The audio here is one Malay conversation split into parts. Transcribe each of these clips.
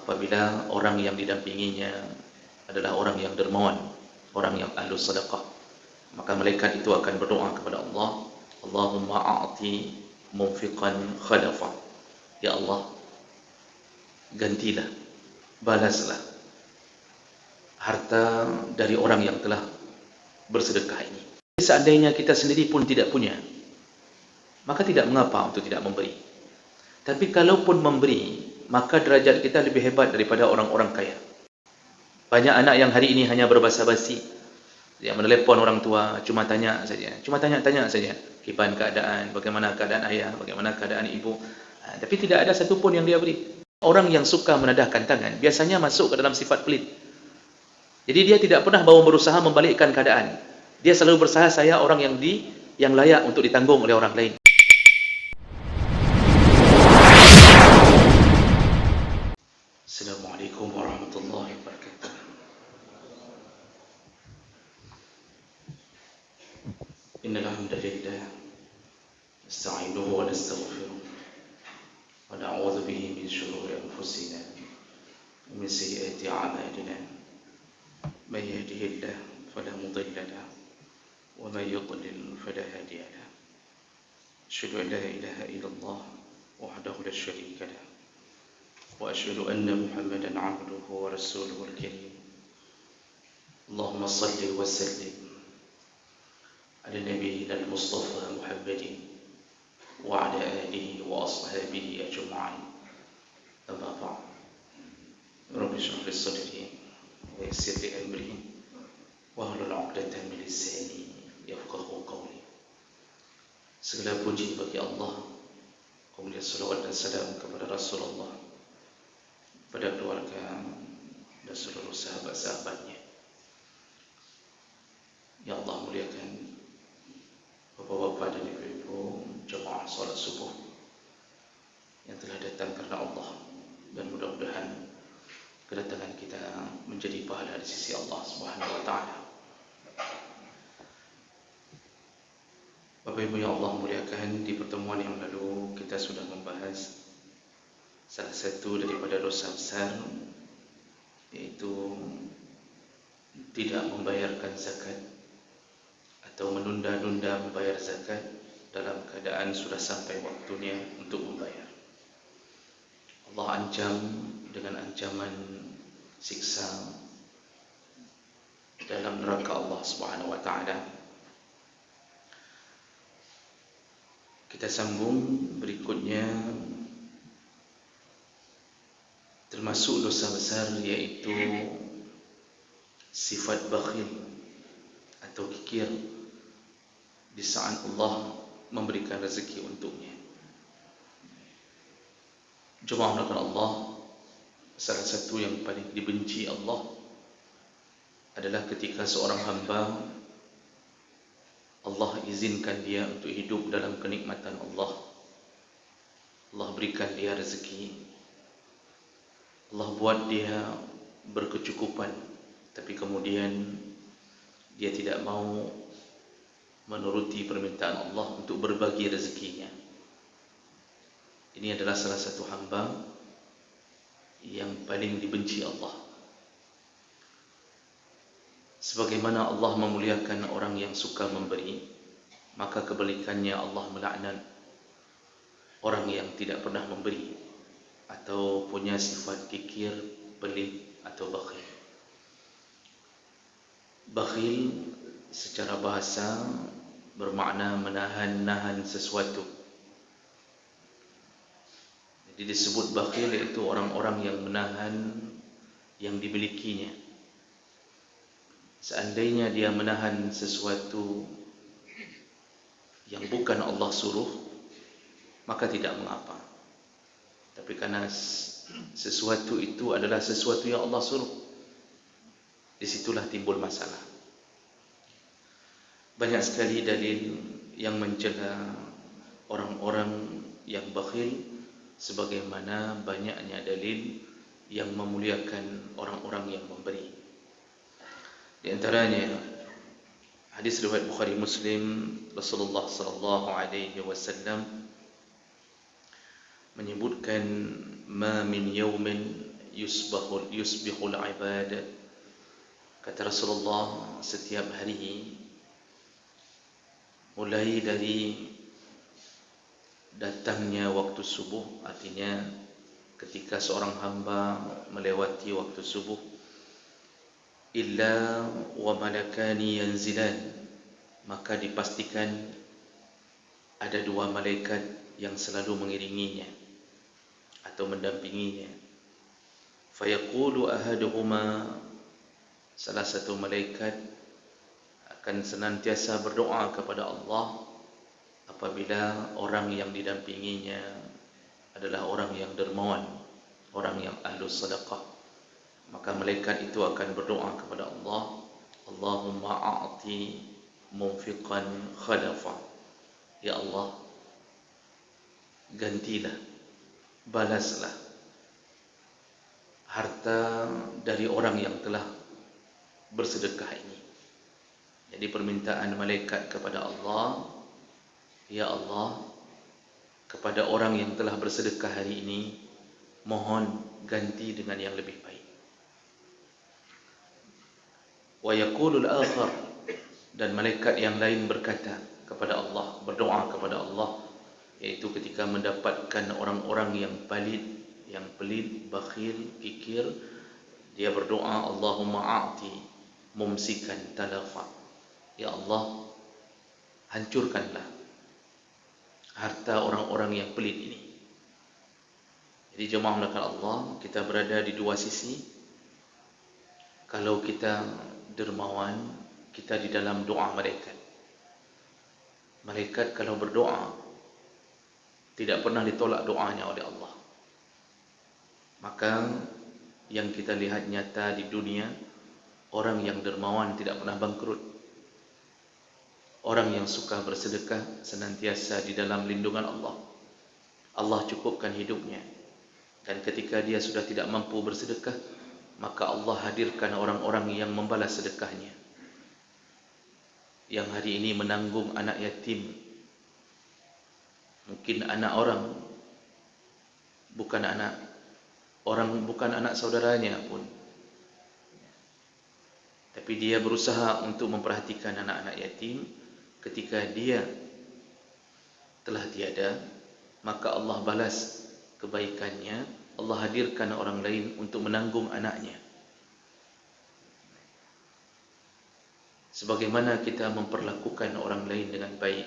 apabila orang yang didampinginya adalah orang yang dermawan, orang yang ahlus sedekah, maka malaikat itu akan berdoa kepada Allah, Allahumma a'ti munfiqan khalafa. Ya Allah, gantilah, balaslah harta dari orang yang telah bersedekah ini. Seandainya kita sendiri pun tidak punya, maka tidak mengapa untuk tidak memberi. Tapi kalaupun memberi, maka derajat kita lebih hebat daripada orang-orang kaya. Banyak anak yang hari ini hanya berbahasa basi, yang menelepon orang tua, cuma tanya saja, cuma tanya-tanya saja, kipan keadaan, bagaimana keadaan ayah, bagaimana keadaan ibu, tapi tidak ada satu pun yang dia beri. Orang yang suka menadahkan tangan, biasanya masuk ke dalam sifat pelit. Jadi dia tidak pernah mau berusaha membalikkan keadaan. Dia selalu berusaha, saya orang yang layak untuk ditanggung oleh orang lain. Assalamualaikum warahmatullahi wabarakatuh. Innal hamdalillah nasta'inuhu wa nastaghfiruh wa na'udzu bihi min shururi anfusina wa min sayyiati a'malina. Man yahdihillahu fala mudilla lahu wa man yudlil fala hadiya lahu. Asyhadu an la ilaha illallah wahdahu la syarika lahu wa asyhadu anna Muhammadan 'abduhu wa rasuluhu al-karim. Allahumma shalli wa sallim على نبينا المصطفى محمد وعلى آله وأصحابه أجمعين. أما بعد، رب اشرح لي صدري ويسر لي أمري واحلل عقدة من لساني يفقهوا قولي. Segala puji bagi Allah, kemudian salawat dan salam kepada Rasulullah, pada keluarga dan seluruh sahabat-sahabatnya. Ya Allah, muliakan Bapak-bapak dan ibu-ibu jemaah salat subuh yang telah datang karena Allah, dan mudah-mudahan kedatangan kita menjadi pahala di sisi Allah Subhanahu wa taala. Bapak Ibu yang Allah muliakan, di pertemuan yang lalu kita sudah membahas salah satu daripada dosa besar, yaitu tidak membayarkan zakat atau menunda-nunda membayar zakat dalam keadaan sudah sampai waktunya untuk membayar. Allah ancam dengan ancaman siksa dalam neraka Allah Subhanahu wa taala. Kita sambung berikutnya, termasuk dosa besar yaitu sifat bakhil atau kikir di saat Allah memberikan rezeki untuknya. Jemaah melakukan Allah, salah satu yang paling dibenci Allah adalah ketika seorang hamba Allah izinkan dia untuk hidup dalam kenikmatan Allah. Allah berikan dia rezeki, Allah buat dia berkecukupan, tapi kemudian dia tidak mau menuruti permintaan Allah untuk berbagi rezekinya. Ini adalah salah satu hamba yang paling dibenci Allah. Sebagaimana Allah memuliakan orang yang suka memberi, maka kebalikannya Allah melaknat orang yang tidak pernah memberi atau punya sifat kikir, pelit atau bakhil. Bakhil secara bahasa bermakna menahan-nahan sesuatu. Jadi disebut bakhil iaitu orang-orang yang menahan yang dimilikinya. Seandainya dia menahan sesuatu yang bukan Allah suruh, maka tidak mengapa. Tapi karena sesuatu itu adalah sesuatu yang Allah suruh, disitulah timbul masalah. Banyak sekali dalil yang mencela orang-orang yang bakhil, sebagaimana banyaknya dalil yang memuliakan orang-orang yang memberi. Di antaranya hadis riwayat Bukhari Muslim, Rasulullah sallallahu alaihi wasallam menyebutkan, ma min yawmin yusbihul ibad. Kata Rasulullah, setiap hari mulai dari datangnya waktu subuh, artinya ketika seorang hamba melewati waktu subuh, illa wa malakani yanzilan, maka dipastikan ada dua malaikat yang selalu mengiringinya atau mendampinginya. Fayaqulu ahaduhuma, salah satu malaikat akan senantiasa berdoa kepada Allah apabila orang yang didampinginya adalah orang yang dermawan, orang yang ahlus sedekah. Maka malaikat itu akan berdoa kepada Allah, Allahumma a'ti munfiqan khalafa. Ya Allah, gantilah, balaslah harta dari orang yang telah bersedekah ini. Jadi permintaan malaikat kepada Allah, ya Allah, kepada orang yang telah bersedekah hari ini, mohon ganti dengan yang lebih baik. Wa yaqulul akhar, dan malaikat yang lain berkata kepada Allah, berdoa kepada Allah, yaitu ketika mendapatkan orang-orang yang pelit, bakhil, kikir, dia berdoa, Allahumma a'ti mumsikan talafa. Ya Allah, hancurkanlah harta orang-orang yang pelit ini. Jadi jemaah melakukan Allah, kita berada di dua sisi. Kalau kita dermawan, kita di dalam doa malaikat. Malaikat kalau berdoa, tidak pernah ditolak doanya oleh Allah. Maka yang kita lihat nyata di dunia, orang yang dermawan tidak pernah bangkrut. Orang yang suka bersedekah senantiasa di dalam lindungan Allah. Allah cukupkan hidupnya. Dan ketika dia sudah tidak mampu bersedekah, maka Allah hadirkan orang-orang yang membalas sedekahnya. Yang hari ini menanggung anak yatim, mungkin anak orang, bukan anak saudaranya pun, tapi dia berusaha untuk memperhatikan anak-anak yatim. Ketika dia telah tiada, maka Allah balas kebaikannya. Allah hadirkan orang lain untuk menanggung anaknya. Sebagaimana kita memperlakukan orang lain dengan baik,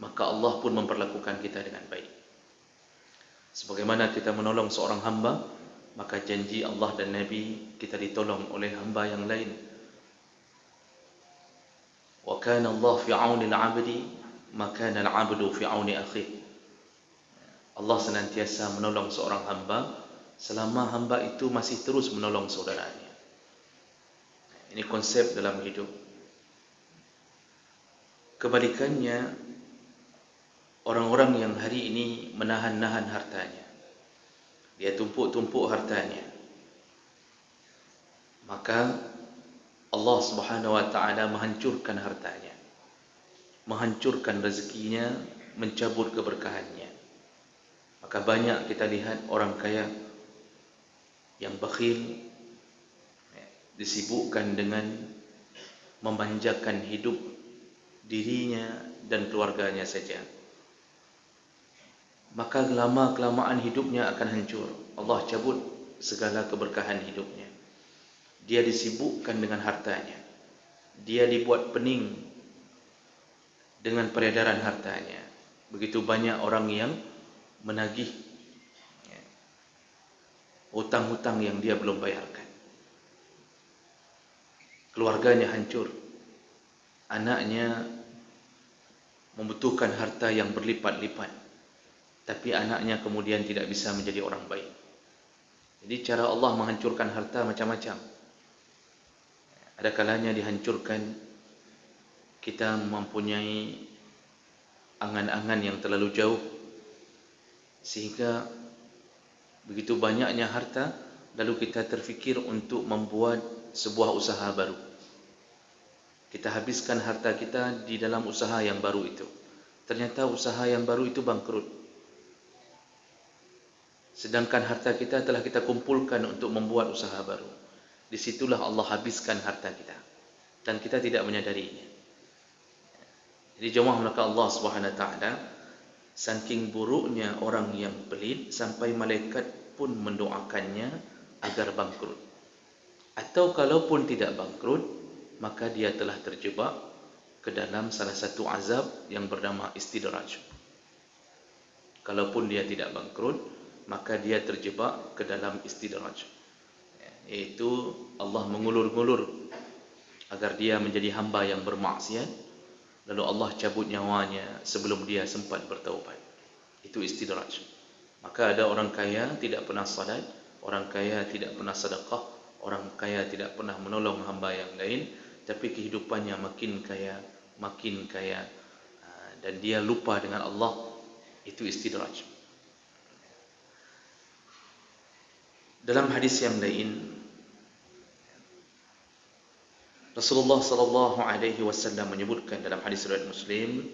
maka Allah pun memperlakukan kita dengan baik. Sebagaimana kita menolong seorang hamba, maka janji Allah dan Nabi, kita ditolong oleh hamba yang lain. Wa kana Allah fi 'auni al-'abdi, ma kana al-'abdu fi 'auni akhihi. Allah senantiasa menolong seorang hamba selama hamba itu masih terus menolong saudaranya. Ini konsep dalam hidup. Kebalikannya, orang-orang yang hari ini menahan-nahan hartanya, dia tumpuk-tumpuk hartanya, maka Allah Subhanahu wa ta'ala menghancurkan hartanya, menghancurkan rezekinya, mencabut keberkahannya. Maka banyak kita lihat orang kaya yang bakhil, disibukkan dengan memanjakan hidup dirinya dan keluarganya saja. Maka lama-kelamaan hidupnya akan hancur. Allah cabut segala keberkahan hidupnya. Dia disibukkan dengan hartanya. Dia dibuat pening dengan peredaran hartanya. Begitu banyak orang yang menagih hutang-hutang yang dia belum bayarkan. Keluarganya hancur. Anaknya membutuhkan harta yang berlipat-lipat, tapi anaknya kemudian tidak bisa menjadi orang baik. Jadi cara Allah menghancurkan harta macam-macam. Ada kalanya dihancurkan kita mempunyai angan-angan yang terlalu jauh, sehingga begitu banyaknya harta, lalu kita terfikir untuk membuat sebuah usaha baru. Kita habiskan harta kita di dalam usaha yang baru itu. Ternyata usaha yang baru itu bangkrut. sedangkan harta kita telah kita kumpulkan untuk membuat usaha baru. Disitulah Allah habiskan harta kita dan kita tidak menyadarinya. Jadi jemaah maka Allah Subhanahu wa taala, saking buruknya orang yang pelit sampai malaikat pun mendoakannya agar bangkrut. Atau kalaupun tidak bangkrut, maka dia telah terjebak ke dalam salah satu azab yang bernama istidraj. Kalaupun dia tidak bangkrut, maka dia terjebak ke dalam istidraj, iaitu Allah mengulur-ngulur agar dia menjadi hamba yang bermaksiat, lalu Allah cabut nyawanya sebelum dia sempat bertaubat. Itu istidraj. Maka ada orang kaya tidak pernah salat, orang kaya tidak pernah sedekah, orang kaya tidak pernah menolong hamba yang lain, tapi kehidupannya makin kaya, dan dia lupa dengan Allah. Itu istidraj. Dalam hadis yang lain, Rasulullah sallallahu alaihi wasallam menyebutkan dalam hadis riwayat Muslim,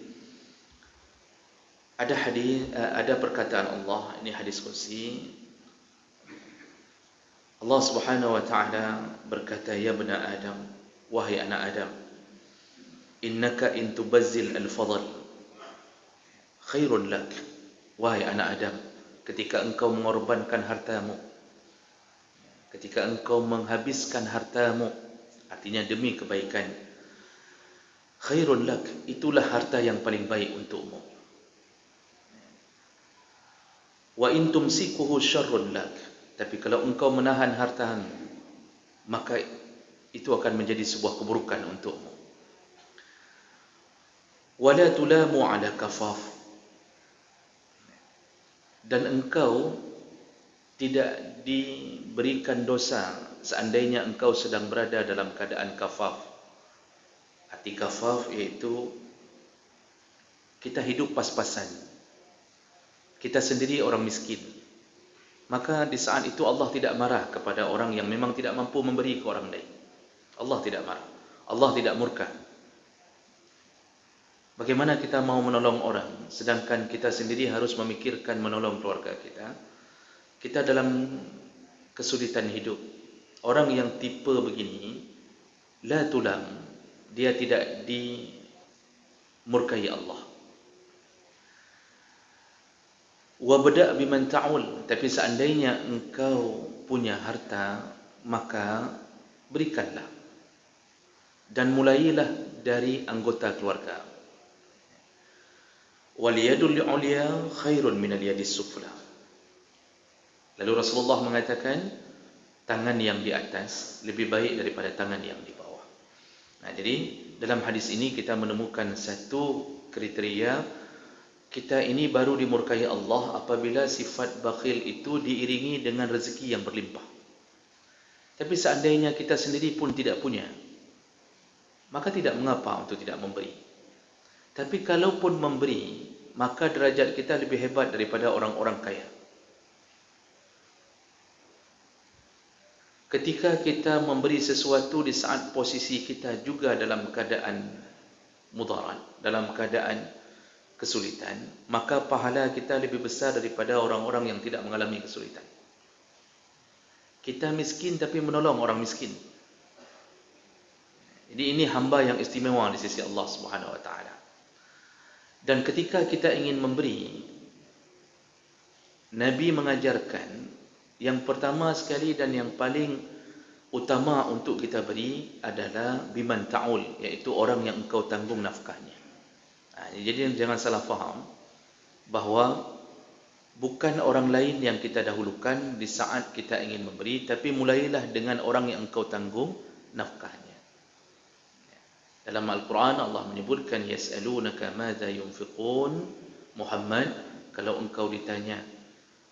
ada perkataan Allah, ini hadis qudsi. Allah Subhanahu wa taala berkata, ya bani Adam, wahai anak Adam, innaka in tubazzil al-fadl khairun lak. Wahai anak Adam, ketika engkau mengorbankan hartamu, ketika engkau menghabiskan hartamu, artinya demi kebaikan, khairun lak, itulah harta yang paling baik untukmu. Wa in tumsikuhu syarrun lak, tapi kalau engkau menahan hartamu, maka itu akan menjadi sebuah keburukan untukmu. Wala tulamu ala kafaf, dan engkau tidak diberikan dosa seandainya engkau sedang berada dalam keadaan kafaf. Arti kafaf iaitu kita hidup pas-pasan, kita sendiri orang miskin. Maka di saat itu Allah tidak marah kepada orang yang memang tidak mampu memberi ke orang lain. Allah tidak marah, Allah tidak murka. Bagaimana kita mau menolong orang sedangkan kita sendiri harus memikirkan menolong keluarga kita? Kita dalam kesulitan hidup. Orang yang tipe begini, la tulam, dia tidak dimurkai Allah. Wa bada' biman ta'ul, tapi seandainya engkau punya harta, maka berikanlah. Dan mulailah dari anggota keluarga. Wal yadul ulya khairun minal yadis sufla. Lalu Rasulullah mengatakan, tangan yang di atas lebih baik daripada tangan yang di bawah. Nah, jadi dalam hadis ini kita menemukan satu kriteria, kita ini baru dimurkai Allah apabila sifat bakhil itu diiringi dengan rezeki yang berlimpah. Tapi seandainya kita sendiri pun tidak punya, maka tidak mengapa untuk tidak memberi. Tapi kalaupun memberi, maka derajat kita lebih hebat daripada orang-orang kaya. Ketika kita memberi sesuatu di saat posisi kita juga dalam keadaan mudarat, dalam keadaan kesulitan, maka pahala kita lebih besar daripada orang-orang yang tidak mengalami kesulitan. Kita miskin tapi menolong orang miskin. Jadi ini hamba yang istimewa di sisi Allah Subhanahu wa taala. Dan ketika kita ingin memberi, Nabi mengajarkan yang pertama sekali dan yang paling utama untuk kita beri adalah biman ta'ul, iaitu orang yang engkau tanggung nafkahnya. Jadi jangan salah faham bahawa bukan orang lain yang kita dahulukan di saat kita ingin memberi, tapi mulailah dengan orang yang engkau tanggung nafkahnya. Dalam Al-Quran Allah menyebutkan, yas'alunaka madza yunfiqun. Muhammad, kalau engkau ditanya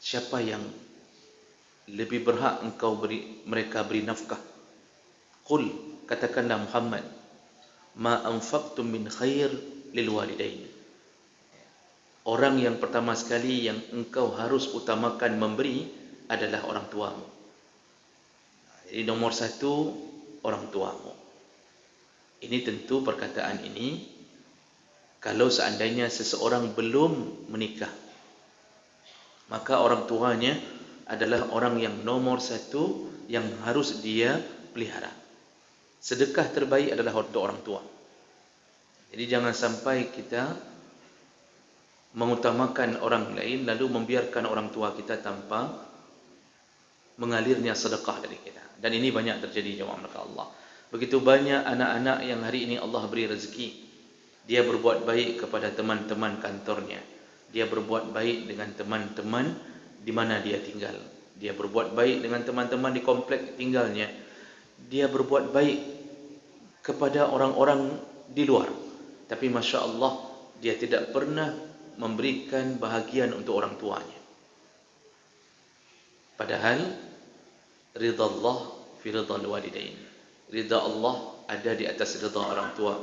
siapa yang lebih berhak engkau mereka beri nafkah, qul, katakanlah Muhammad, ma anfaqtum min khair lil walidain. Orang yang pertama sekali yang engkau harus utamakan memberi adalah orang tuamu. Jadi nomor satu, orang tuamu. Ini tentu perkataan ini kalau seandainya seseorang belum menikah, maka orang tuanya adalah orang yang nomor satu yang harus dia pelihara. Sedekah terbaik adalah untuk orang tua. Jadi jangan sampai kita mengutamakan orang lain lalu membiarkan orang tua kita tanpa mengalirnya sedekah dari kita. Dan ini banyak terjadi jemaah mereka Allah. Begitu banyak anak-anak yang hari ini Allah beri rezeki. Dia berbuat baik kepada teman-teman kantornya. Dia berbuat baik dengan teman-teman di mana dia tinggal. Dia berbuat baik dengan teman-teman di komplek tinggalnya. Dia berbuat baik kepada orang-orang di luar. Tapi Masya Allah, dia tidak pernah memberikan bahagian untuk orang tuanya. Padahal ridha Allah fi ridhal walidain. Ridha Allah ada di atas ridha orang tua.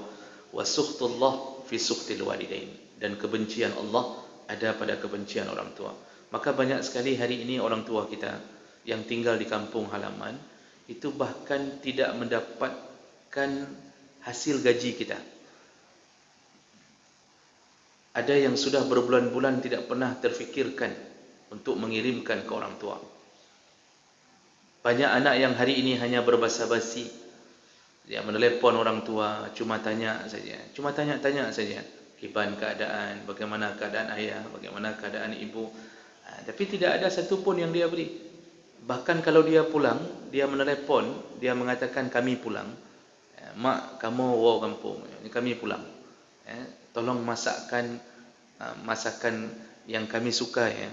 Wa sukhtullah fi sukhtil walidain. Dan kebencian Allah ada pada kebencian orang tua. Maka banyak sekali hari ini orang tua kita yang tinggal di kampung halaman itu bahkan tidak mendapatkan hasil gaji kita. Ada yang sudah berbulan-bulan tidak pernah terfikirkan untuk mengirimkan ke orang tua. Banyak anak yang hari ini hanya berbasa-basi. Dia menelepon orang tua, cuma tanya saja. Cuma tanya-tanya saja. Kiban keadaan, bagaimana keadaan ayah, bagaimana keadaan ibu. Tapi tidak ada satu pun yang dia beri. Bahkan kalau dia pulang, dia menelepon, dia mengatakan kami pulang. Mak, kamu wow kampung, kami pulang. Tolong masakkan masakan yang kami suka ya.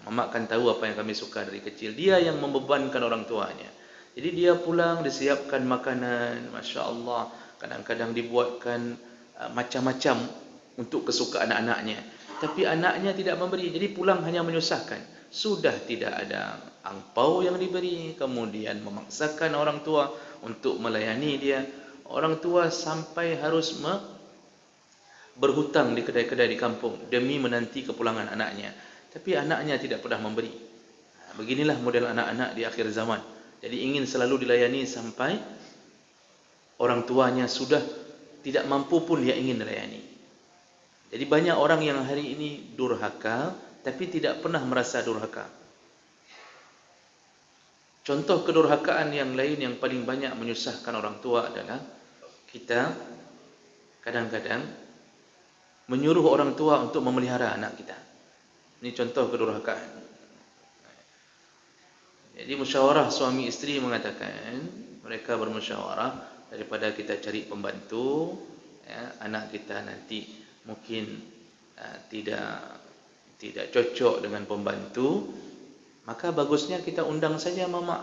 Mamak kan tahu apa yang kami suka dari kecil. Dia yang membebankan orang tuanya. Jadi dia pulang, disiapkan makanan, Masya Allah. Kadang-kadang dibuatkan macam-macam untuk kesukaan anak-anaknya. Tapi anaknya tidak memberi. Jadi pulang hanya menyusahkan. Sudah tidak ada angpau yang diberi. Kemudian memaksakan orang tua untuk melayani dia. Orang tua sampai harus berhutang di kedai-kedai di kampung demi menanti kepulangan anaknya. Tapi anaknya tidak pernah memberi. Beginilah model anak-anak di akhir zaman. Jadi ingin selalu dilayani sampai orang tuanya sudah tidak mampu pun dia ingin dilayani. Jadi banyak orang yang hari ini durhaka tapi tidak pernah merasa durhaka. Contoh kedurhakaan yang lain yang paling banyak menyusahkan orang tua adalah kita kadang-kadang menyuruh orang tua untuk memelihara anak kita. Ini contoh kedurhakaan. Jadi musyawarah suami isteri mengatakan, mereka bermusyawarah daripada kita cari pembantu, ya, anak kita nanti mungkin tidak cocok dengan pembantu, maka bagusnya kita undang saja mama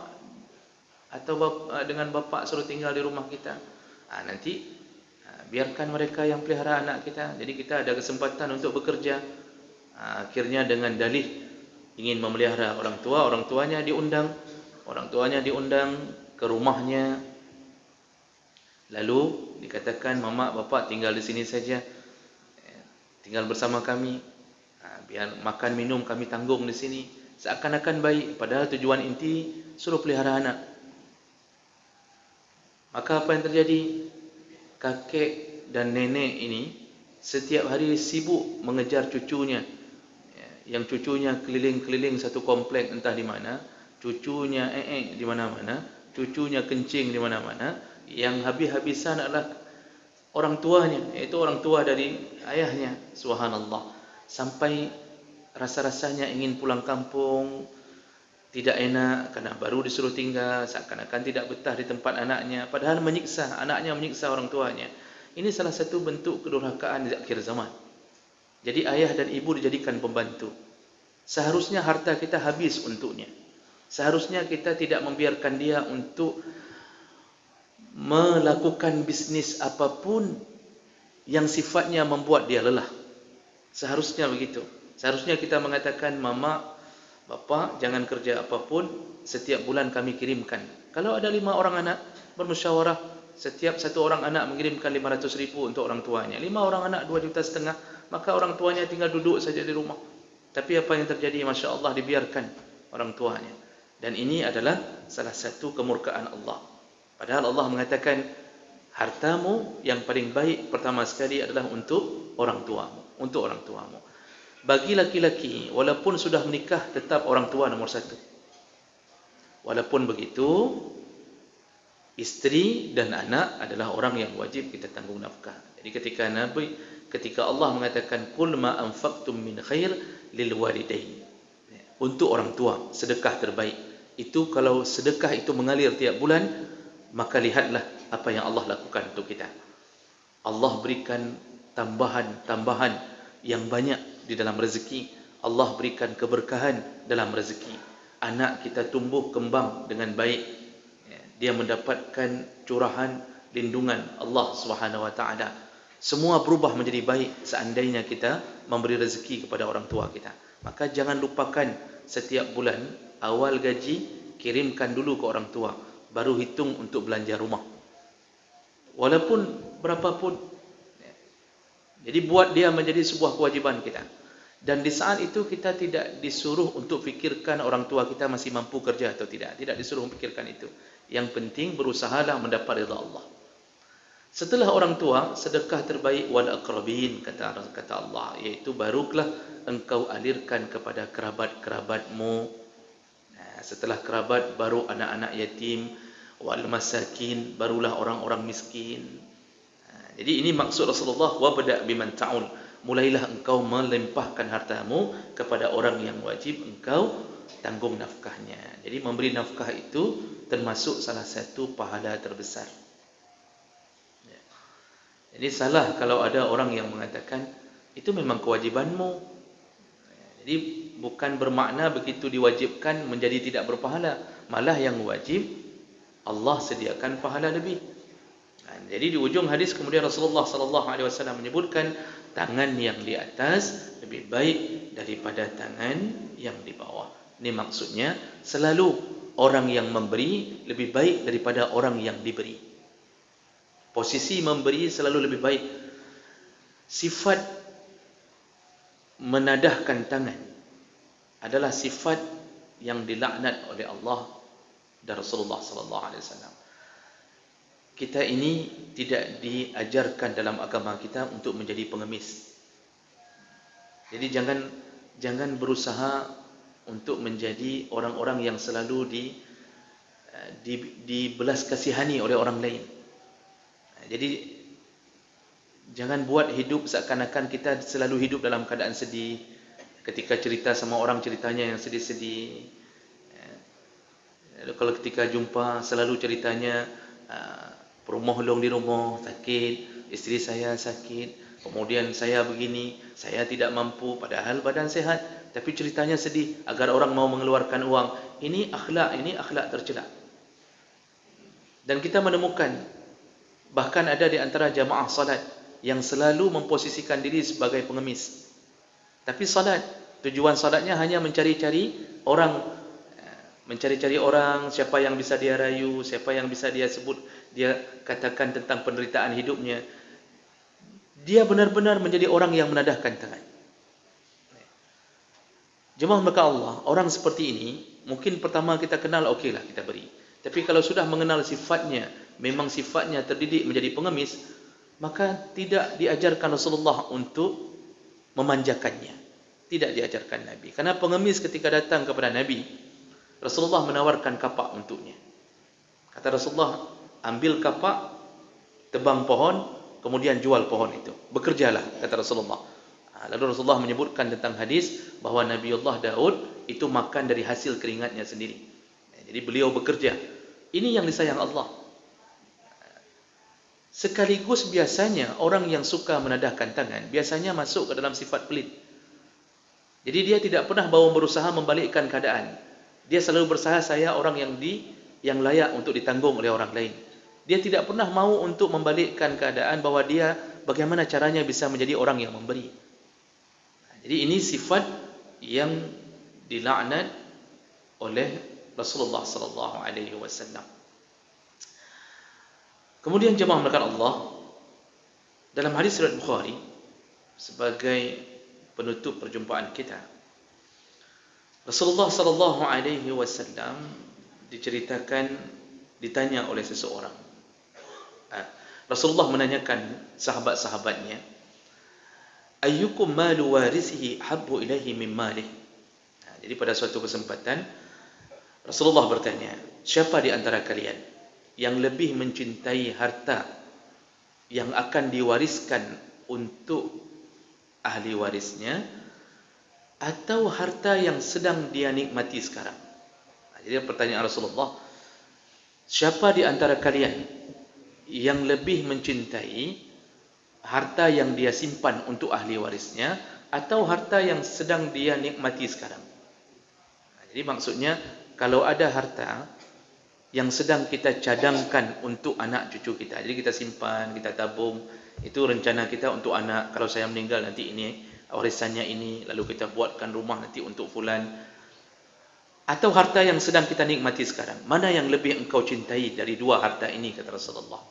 atau dengan bapak suruh tinggal di rumah kita. Nanti biarkan mereka yang pelihara anak kita. Jadi kita ada kesempatan untuk bekerja. Akhirnya dengan dalih ingin memelihara orang tuanya diundang. Orang tuanya diundang ke rumahnya. Lalu dikatakan, mama, bapak tinggal di sini saja. Tinggal bersama kami. Biar makan minum kami tanggung di sini. Seakan-akan baik. Padahal tujuan inti suruh pelihara anak. Maka apa yang terjadi? Kakek dan nenek ini setiap hari sibuk mengejar cucunya. Yang cucunya keliling-keliling satu komplek entah di mana, cucunya di mana-mana, cucunya kencing di mana-mana, yang habis-habisan adalah orang tuanya, yaitu orang tua dari ayahnya. Subhanallah. Sampai rasa-rasanya ingin pulang kampung, tidak enak karena baru disuruh tinggal, seakan-akan tidak betah di tempat anaknya, padahal anaknya menyiksa orang tuanya. Ini salah satu bentuk kedurhakaan di akhir zaman. Jadi ayah dan ibu dijadikan pembantu. Seharusnya harta kita habis untuknya. Seharusnya kita tidak membiarkan dia untuk melakukan bisnis apapun yang sifatnya membuat dia lelah. Seharusnya begitu. Seharusnya kita mengatakan, mama, bapak, jangan kerja apapun, setiap bulan kami kirimkan. Kalau ada 5 orang anak, bermusyawarah, setiap satu orang anak mengirimkan 500.000 untuk orang tuanya. 5 orang anak 2,5 juta, maka orang tuanya tinggal duduk saja di rumah. Tapi apa yang terjadi? Masya Allah, dibiarkan orang tuanya. Dan ini adalah salah satu kemurkaan Allah. Padahal Allah mengatakan, hartamu yang paling baik pertama sekali adalah untuk orang tuamu. Untuk orang tuamu. Bagi laki-laki, walaupun sudah menikah, tetap orang tua nomor satu. Walaupun begitu, isteri dan anak adalah orang yang wajib kita tanggung nafkah. Jadi ketika Allah mengatakan qul ma anfaqtum min khair lil walidain, untuk orang tua sedekah terbaik. Itu kalau sedekah itu mengalir tiap bulan, maka lihatlah apa yang Allah lakukan untuk kita. Allah berikan tambahan yang banyak di dalam rezeki. Allah berikan keberkahan dalam rezeki. Anak kita tumbuh kembang dengan baik. Dia mendapatkan curahan lindungan Allah Subhanahu wa taala. Semua berubah menjadi baik seandainya kita memberi rezeki kepada orang tua kita. Maka jangan lupakan setiap bulan awal gaji kirimkan dulu ke orang tua, baru hitung untuk belanja rumah. Walaupun berapapun. Jadi buat dia menjadi sebuah kewajiban kita. Dan di saat itu kita tidak disuruh untuk fikirkan orang tua kita masih mampu kerja atau tidak. Tidak disuruh memikirkan itu. Yang penting berusahalah mendapat ridha Allah. Setelah orang tua, sedekah terbaik wal aqrabin, kata Allah, iaitu barulah engkau alirkan kepada kerabat-kerabatmu. Setelah kerabat baru anak-anak yatim, wal masakin, barulah orang-orang miskin. Jadi ini maksud Rasulullah, wabda biman ta'ul. Mulailah engkau melimpahkan hartamu kepada orang yang wajib engkau tanggung nafkahnya. Jadi memberi nafkah itu termasuk salah satu pahala terbesar. Jadi salah kalau ada orang yang mengatakan itu memang kewajibanmu. Jadi bukan bermakna begitu diwajibkan menjadi tidak berpahala. Malah yang wajib Allah sediakan pahala lebih. Jadi di ujung hadis kemudian Rasulullah sallallahu alaihi wasallam menyebutkan tangan yang di atas lebih baik daripada tangan yang di bawah. Ini maksudnya selalu orang yang memberi lebih baik daripada orang yang diberi. Posisi memberi selalu lebih baik. Sifat menadahkan tangan adalah sifat yang dilaknat oleh Allah dan Rasulullah sallallahu alaihi wasallam. Kita ini tidak diajarkan dalam agama kita untuk menjadi pengemis. Jadi jangan berusaha untuk menjadi orang-orang yang selalu dibelas kasihani oleh orang lain. Jadi jangan buat hidup seakan-akan kita selalu hidup dalam keadaan sedih. Ketika cerita sama orang ceritanya yang sedih-sedih. Kalau ketika jumpa selalu ceritanya perumoh di rumah sakit, isteri saya sakit, kemudian saya begini, saya tidak mampu, padahal badan sehat, tapi ceritanya sedih agar orang mau mengeluarkan uang. Ini akhlak tercela. Dan kita menemukan bahkan ada di antara jamaah salat yang selalu memposisikan diri sebagai pengemis. Tapi salat, tujuan salatnya hanya mencari-cari orang, siapa yang bisa dia rayu, siapa yang bisa dia sebut, dia katakan tentang penderitaan hidupnya. Dia benar-benar menjadi orang yang menadahkan tangan. Jemaah maka Allah, orang seperti ini mungkin pertama kita kenal, okeylah kita beri. Tapi kalau sudah mengenal sifatnya, memang sifatnya terdidik menjadi pengemis, maka tidak diajarkan Rasulullah untuk memanjakannya. Tidak diajarkan Nabi. Karena pengemis ketika datang kepada Nabi, Rasulullah menawarkan kapak untuknya. Kata Rasulullah, ambil kapak, tebang pohon, kemudian jual pohon itu. Bekerjalah, kata Rasulullah. Lalu Rasulullah menyebutkan tentang hadis bahawa Nabiullah Daud itu makan dari hasil keringatnya sendiri. Jadi beliau bekerja. Ini yang disayang Allah. Sekaligus biasanya orang yang suka menadahkan tangan biasanya masuk ke dalam sifat pelit. Jadi dia tidak pernah berusaha membalikkan keadaan. Dia selalu berusaha saya orang yang layak untuk ditanggung oleh orang lain. Dia tidak pernah mau untuk membalikkan keadaan bahawa dia bagaimana caranya bisa menjadi orang yang memberi. Jadi ini sifat yang dilaknat oleh Rasulullah sallallahu alaihi wasallam. Kemudian jemaah melakukan Allah dalam hadis riwayat Bukhari sebagai penutup perjumpaan kita. Rasulullah sallallahu alaihi wasallam diceritakan ditanya oleh seseorang. Rasulullah menanyakan sahabat-sahabatnya, ayyukum malu warisihi habbu ilaihi min malih. Jadi pada suatu kesempatan Rasulullah bertanya, siapa di antara kalian yang lebih mencintai harta yang akan diwariskan untuk ahli warisnya atau harta yang sedang dia nikmati sekarang? Jadi pertanyaan Rasulullah, siapa di antara kalian yang lebih mencintai harta yang dia simpan untuk ahli warisnya atau harta yang sedang dia nikmati sekarang? Jadi maksudnya, kalau ada harta yang sedang kita cadangkan untuk anak cucu kita, jadi kita simpan, kita tabung, itu rencana kita untuk anak, kalau saya meninggal nanti ini, warisannya ini, lalu kita buatkan rumah nanti untuk fulan. Atau harta yang sedang kita nikmati sekarang, mana yang lebih engkau cintai dari dua harta ini, kata Rasulullah.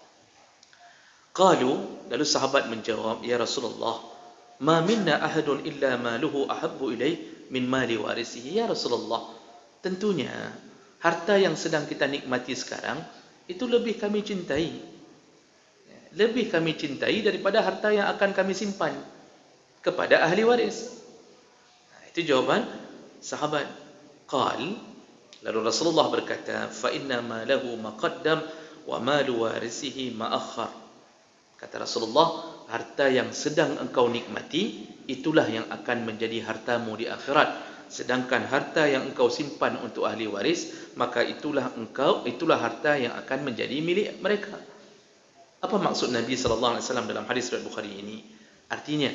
Qalu, lalu sahabat menjawab, ya Rasulullah, ma minna ahadun illa maluhu ahabbu ilaih min mali warisihi. Ya Rasulullah, tentunya harta yang sedang kita nikmati sekarang itu lebih kami cintai, lebih kami cintai daripada harta yang akan kami simpan kepada ahli waris. Itu jawaban sahabat. Qal, lalu Rasulullah berkata, fa inna ma lahu maqaddam wa malu warisihi ma akhar. Kata Rasulullah, harta yang sedang engkau nikmati itulah yang akan menjadi hartamu di akhirat, sedangkan harta yang engkau simpan untuk ahli waris, maka itulah harta yang akan menjadi milik mereka. Apa maksud Nabi sallallahu alaihi wasallam dalam hadis riwayat Bukhari ini? Artinya,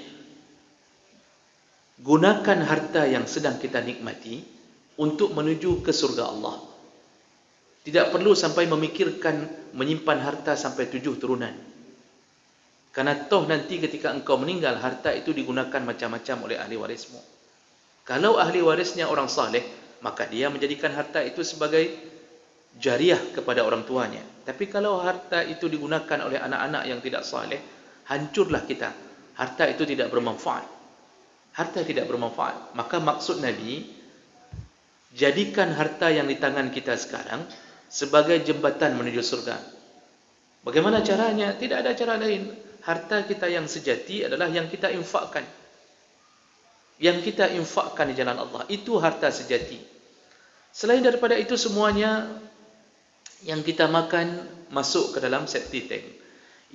gunakan harta yang sedang kita nikmati untuk menuju ke surga Allah. Tidak perlu sampai memikirkan menyimpan harta sampai 7 turunan. Karena toh nanti ketika engkau meninggal, harta itu digunakan macam-macam oleh ahli warismu. Kalau ahli warisnya orang saleh, maka dia menjadikan harta itu sebagai jariah kepada orang tuanya. Tapi kalau harta itu digunakan oleh anak-anak yang tidak saleh, hancurlah kita. Harta itu tidak bermanfaat. Harta tidak bermanfaat. Maka maksud Nabi, jadikan harta yang di tangan kita sekarang sebagai jembatan menuju surga. Bagaimana caranya? Tidak ada cara lain. Harta kita yang sejati adalah yang kita infakkan. Yang kita infakkan di jalan Allah. Itu harta sejati. Selain daripada itu semuanya yang kita makan masuk ke dalam safety tank.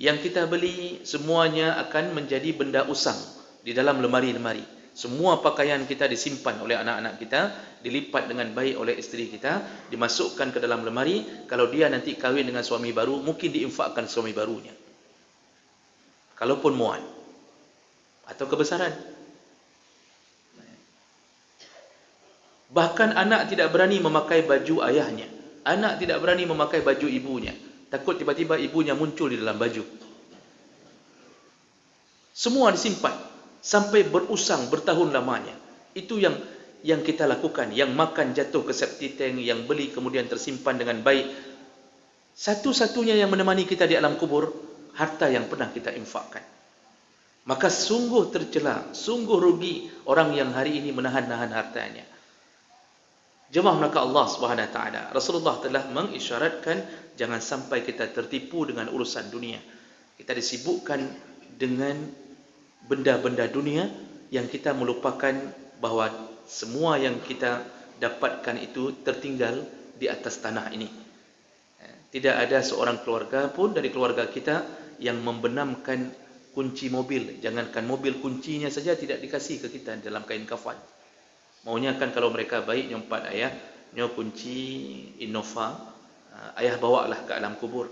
Yang kita beli semuanya akan menjadi benda usang di dalam lemari-lemari. Semua pakaian kita disimpan oleh anak-anak kita, dilipat dengan baik oleh isteri kita, dimasukkan ke dalam lemari. Kalau dia nanti kahwin dengan suami baru, mungkin diinfakkan suami barunya. Kalaupun muat atau kebesaran. Bahkan anak tidak berani memakai baju ayahnya. Anak tidak berani memakai baju ibunya. Takut tiba-tiba ibunya muncul di dalam baju. Semua disimpan sampai berusang bertahun lamanya. Itu yang kita lakukan. Yang makan jatuh ke septic tank, yang beli kemudian tersimpan dengan baik. Satu-satunya yang menemani kita di alam kubur, harta yang pernah kita infakkan. Maka sungguh tercela, sungguh rugi orang yang hari ini menahan-nahan hartanya. Jemaah maka Allah Subhanahu wa taala, Rasulullah telah mengisyaratkan jangan sampai kita tertipu dengan urusan dunia. Kita disibukkan dengan benda-benda dunia yang kita melupakan bahawa semua yang kita dapatkan itu tertinggal di atas tanah ini. Tidak ada seorang keluarga pun dari keluarga kita yang membenamkan kunci mobil. Jangankan mobil, kuncinya saja tidak dikasih ke kita dalam kain kafan. Maunya kan kalau mereka baik nyompat ayah, nyo kunci Innova, ayah bawalah ke alam kubur.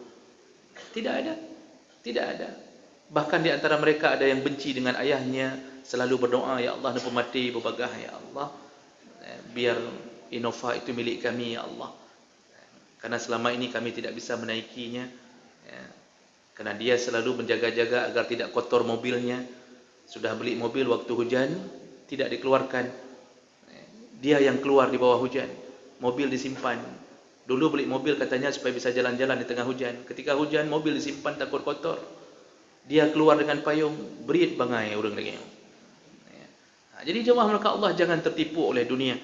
Tidak ada. Tidak ada. Bahkan di antara mereka ada yang benci dengan ayahnya, selalu berdoa, ya Allah, nampu mati berbagah, ya Allah, biar Innova itu milik kami, ya Allah. Karena selama ini kami tidak bisa menaikinya. Karena dia selalu menjaga-jaga agar tidak kotor mobilnya. Sudah beli mobil waktu hujan, tidak dikeluarkan. Dia yang keluar di bawah hujan. Mobil disimpan. Dulu beli mobil katanya supaya bisa jalan-jalan di tengah hujan. Ketika hujan, mobil disimpan takut kotor. Dia keluar dengan payung, berit bangai orang lagi. Jadi jemaah maka Allah, jangan tertipu oleh dunia.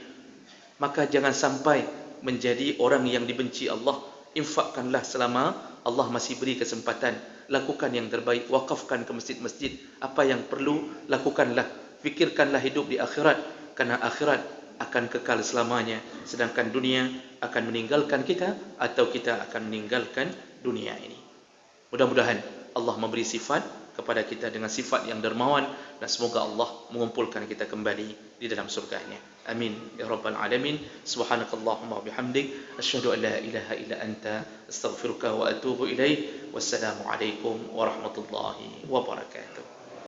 Maka jangan sampai menjadi orang yang dibenci Allah, infakkanlah selama Allah masih beri kesempatan. Lakukan yang terbaik, wakafkan ke masjid-masjid. Apa yang perlu, lakukanlah. Fikirkanlah hidup di akhirat, karena akhirat akan kekal selamanya, sedangkan dunia akan meninggalkan kita, atau kita akan meninggalkan dunia ini. Mudah-mudahan Allah memberi sifat kepada kita dengan sifat yang dermawan, dan semoga Allah mengumpulkan kita kembali di dalam surganya. Amin ya rabbal alamin. Subhanakallahumma bihamdik, asyhadu an la ilaha illa anta, astaghfiruka wa atubu ilaik. Wassalamu alaikum warahmatullahi wabarakatuh.